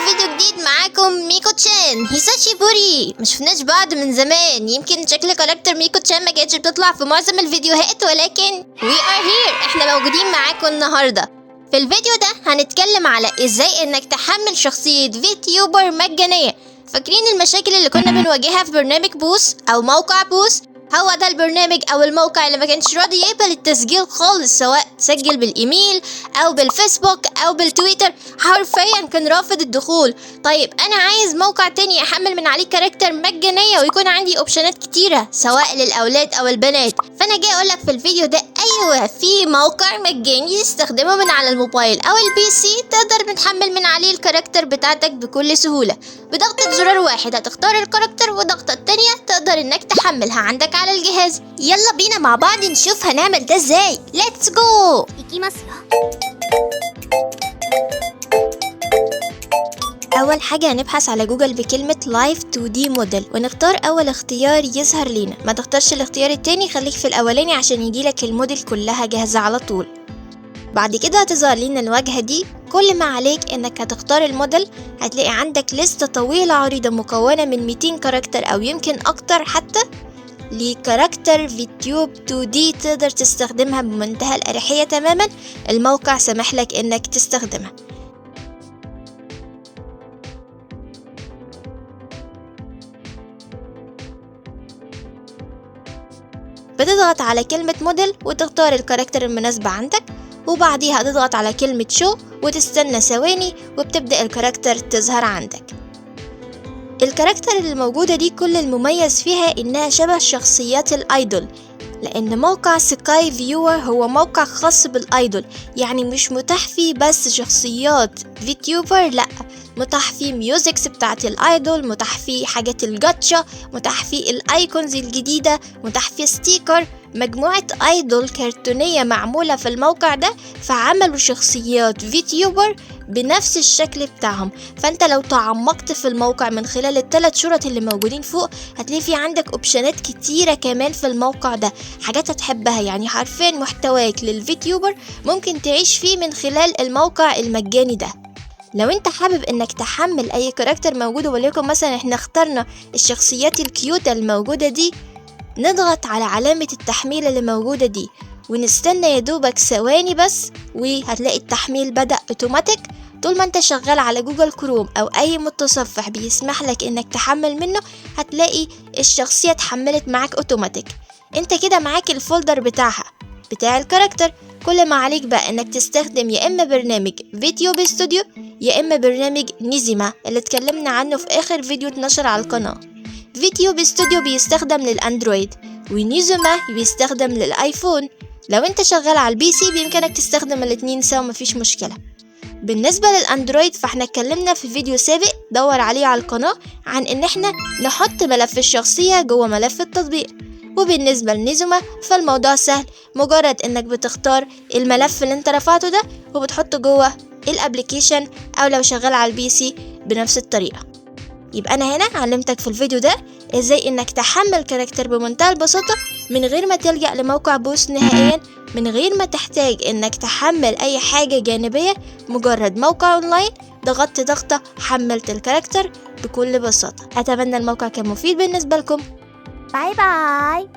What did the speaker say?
فيديو جديد معاكم ميكو تشان هيساشي بوري. ما شفناش بعض من زمان، يمكن شكل كاركتر ميكو تشان ما كانتش بتطلع في معظم الفيديوهات، ولكن we are here، احنا موجودين معاكم النهارده. في الفيديو ده هنتكلم على ازاي انك تحمل شخصية فيتيوبر مجانية. فاكرين المشاكل اللي كنا بنواجهها في برنامج بوس او موقع بوس؟ هو ده البرنامج او الموقع اللي ما كانش راضي يقبل التسجيل خالص، سواء تسجل بالايميل او بالفيسبوك او بالتويتر، حرفيا كان رافض الدخول. طيب انا عايز موقع تاني احمل من عليه كاركتر مجانية ويكون عندي اوبشنات كتيرة سواء للاولاد او البنات. فانا جاي اقولك في الفيديو ده ايوه في موقع مجاني تستخدمه من على الموبايل او البي سي، تقدر تحمل من عليه الكاركتر بتاعتك بكل سهولة. بضغطة زرار واحد هتختار الكاركتر، وضغطة التانية تقدر انك تحملها عندك على الجهاز. يلا بينا مع بعض نشوف هنعمل ده ازاي. ليتس جو. اول حاجة هنبحث على جوجل بكلمة لايف 2D موديل ونختار اول اختيار يظهر لينا. ما تختارش الاختيار التاني، خليك في الاولاني عشان يجيلك الموديل كلها جاهزة على طول. بعد كده هتظهر لنا الواجهة دي. كل ما عليك انك هتختار الموديل، هتلاقي عندك لستة طويلة عريضة مكونة من 200 كاركتر او يمكن اكتر حتى لكاركتر فيتيوب 2D تقدر تستخدمها بمنتهى الأريحية تماما. الموقع سمح لك انك تستخدمها. بتضغط على كلمة موديل وتختار الكاركتر المناسبة عندك، وبعديها هتضغط على كلمة شو وتستنى ثواني وبتبدأ الكاركتر تظهر عندك. الكاركتر اللي موجودة دي كل المميز فيها انها شبه شخصيات الايدول، لان موقع سكاي فيور هو موقع خاص بالايدول، يعني مش متاح فيه بس شخصيات فيتيوبر، لا، متاح فيه ميوزكس بتاعت الايدول، متاح فيه حاجات الجاتشا، متاح فيه الايكونز الجديدة، متاح فيه ستيكر، مجموعة ايدول كرتونية معمولة في الموقع ده، فعملوا شخصيات فيتيوبر بنفس الشكل بتاعهم. فانت لو تعمقت في الموقع من خلال الثلاث شرط اللي موجودين فوق، هتلاقي في عندك اوبشنات كتيرة كمان في الموقع ده، حاجات هتحبها. يعني حرفيا محتواك للفيتيوبر ممكن تعيش فيه من خلال الموقع المجاني ده. لو انت حابب انك تحمل اي كاركتر موجود، وليكن مثلا احنا اخترنا الشخصيات الكيوتة الموجودة دي، نضغط على علامة التحميل اللي موجودة دي ونستنى يدوبك ثواني بس، وهتلاقي التحميل بدأ اوتوماتيك. طول ما انت شغال على جوجل كروم او اي متصفح بيسمح لك انك تحمل منه، هتلاقي الشخصية اتحملت معاك اوتوماتيك. انت كده معاك الفولدر بتاعها بتاع الكاركتر. كل ما عليك بقى انك تستخدم يا اما برنامج فيتيوب ستوديو يا اما برنامج نيزيما اللي اتكلمنا عنه في اخر فيديو اتنشر على القناة. فيتيوب ستوديو بيستخدم للاندرويد ونيزيما بيستخدم للايفون. لو انت شغال على البي سي بامكانك تستخدم الاتنين سوا، مفيش مشكلة. بالنسبة للاندرويد فاحنا اتكلمنا في فيديو سابق دور عليه على القناة عن ان احنا نحط ملف الشخصية جوه ملف التطبيق. وبالنسبة لنيزوما فالموضوع سهل، مجرد انك بتختار الملف اللي انت رفعته ده وبتحطه جوه الابليكيشن، او لو شغال على البي سي بنفس الطريقة. يبقى انا هنا علمتك في الفيديو ده ازاي انك تحمل كاركتر بمنتهى البساطة من غير ما تلجأ لموقع بوس نهائيا، من غير ما تحتاج انك تحمل اي حاجة جانبية، مجرد موقع اونلاين ضغطت ضغطة حملت الكاركتر بكل بساطة. اتمنى الموقع كان مفيد بالنسبة لكم. باي باي.